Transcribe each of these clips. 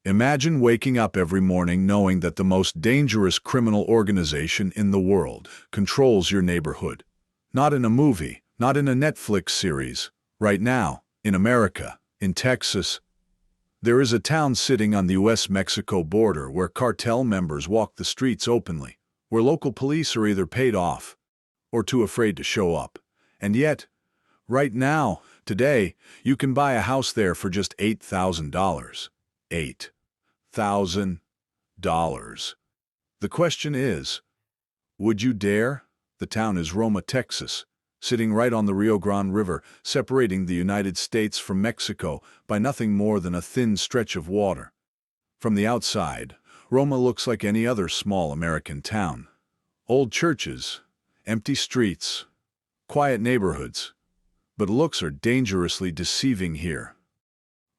Imagine waking up every morning knowing that the most dangerous criminal organization in the world controls your neighborhood. Not in a movie, not in a Netflix series. Right now, in America, in Texas, there is a town sitting on the US-Mexico border where cartel members walk the streets openly, where local police are either paid off or too afraid to show up. And yet, right now, today, you can buy a house there for just $8,000. $8,000. The question is, would you dare? The town is Roma, Texas, sitting right on the Rio Grande River, separating the United States from Mexico by nothing more than a thin stretch of water. From the outside, Roma looks like any other small American town. Old churches, empty streets, quiet neighborhoods. But looks are dangerously deceiving here.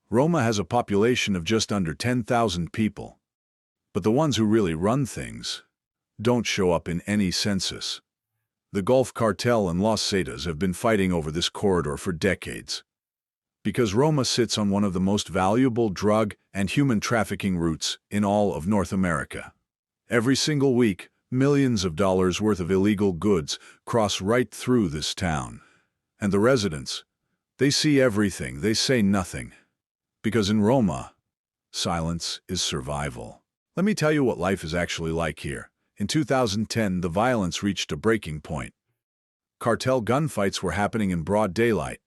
Roma has a population of just under 10,000 people. But the ones who really run things don't show up in any census. The Gulf Cartel and Los Zetas have been fighting over this corridor for decades. Because Roma sits on one of the most valuable drug and human trafficking routes in all of North America. Every single week, millions of dollars worth of illegal goods cross right through this town. And the residents, they see everything, they say nothing. Because in Roma, silence is survival. Let me tell you what life is actually like here. In 2010, the violence reached a breaking point. Cartel gunfights were happening in broad daylight.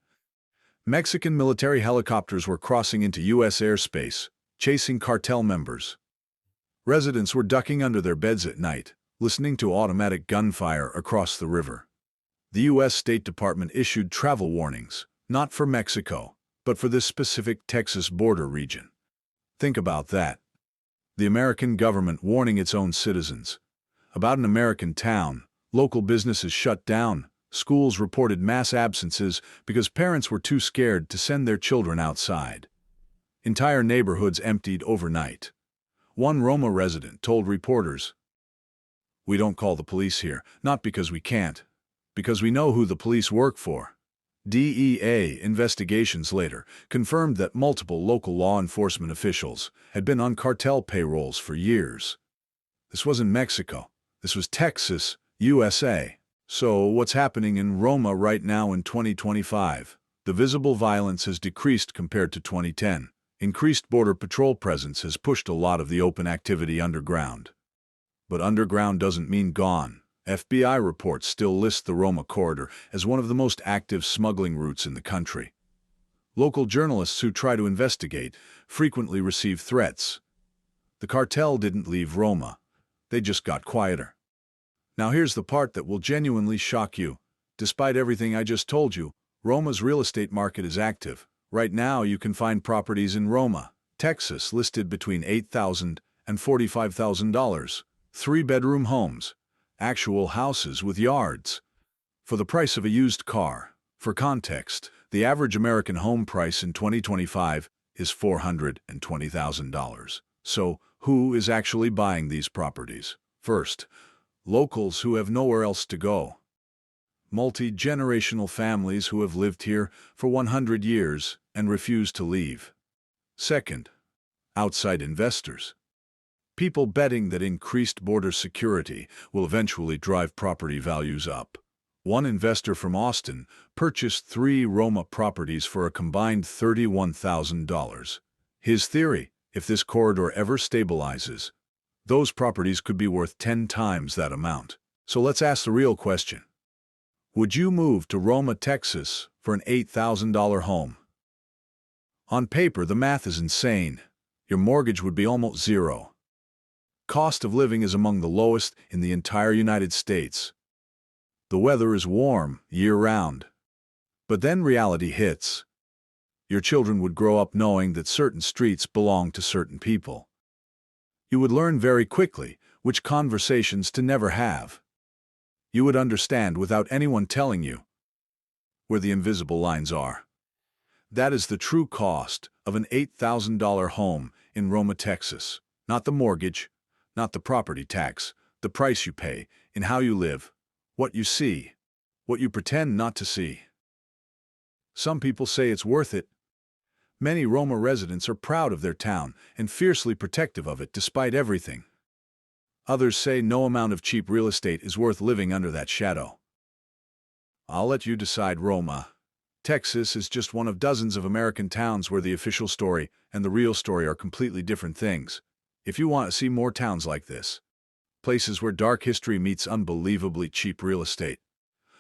Mexican military helicopters were crossing into U.S. airspace, chasing cartel members. Residents were ducking under their beds at night, listening to automatic gunfire across the river. The U.S. State Department issued travel warnings, not for Mexico, but for this specific Texas border region. Think about that. The American government warning its own citizens. About an American town, local businesses shut down, schools reported mass absences because parents were too scared to send their children outside. Entire neighborhoods emptied overnight. One Roma resident told reporters, "We don't call the police here, not because we can't, because we know who the police work for." DEA investigations later confirmed that multiple local law enforcement officials had been on cartel payrolls for years. This wasn't Mexico. This was Texas, USA. So what's happening in Roma right now in 2025? The visible violence has decreased compared to 2010. Increased border patrol presence has pushed a lot of the open activity underground. But underground doesn't mean gone. FBI reports still list the Roma corridor as one of the most active smuggling routes in the country. Local journalists who try to investigate frequently receive threats. The cartel didn't leave Roma. They just got quieter. Now here's the part that will genuinely shock you. Despite everything I just told you, Roma's real estate market is active. Right now you can find properties in Roma, Texas listed between $8,000 and $45,000. 3-bedroom homes. Actual houses with yards. For the price of a used car. For context, the average American home price in 2025 is $420,000. So, who is actually buying these properties? First, locals who have nowhere else to go. Multi-generational families who have lived here for 100 years and refuse to leave. Second, outside investors. People betting that increased border security will eventually drive property values up. One investor from Austin purchased 3 Roma properties for a combined $31,000. His theory, if this corridor ever stabilizes, those properties could be worth 10 times that amount. So let's ask the real question. Would you move to Roma, Texas for an $8,000 home? On paper, the math is insane. Your mortgage would be almost zero. Cost of living is among the lowest in the entire United States. The weather is warm year-round. But then reality hits. Your children would grow up knowing that certain streets belong to certain people. You would learn very quickly which conversations to never have. You would understand without anyone telling you where the invisible lines are. That is the true cost of an $8,000 home in Roma, Texas. Not the mortgage, not the property tax, the price you pay in how you live, what you see, what you pretend not to see. Some people say it's worth it. Many Roma residents are proud of their town and fiercely protective of it despite everything. Others say no amount of cheap real estate is worth living under that shadow. I'll let you decide. Roma, Texas is just one of dozens of American towns where the official story and the real story are completely different things. If you want to see more towns like this, places where dark history meets unbelievably cheap real estate,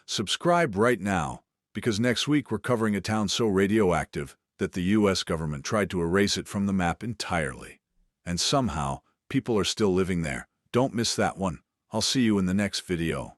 subscribe right now, because next week we're covering a town so radioactive that the US government tried to erase it from the map entirely. And somehow, people are still living there. Don't miss that one. I'll see you in the next video.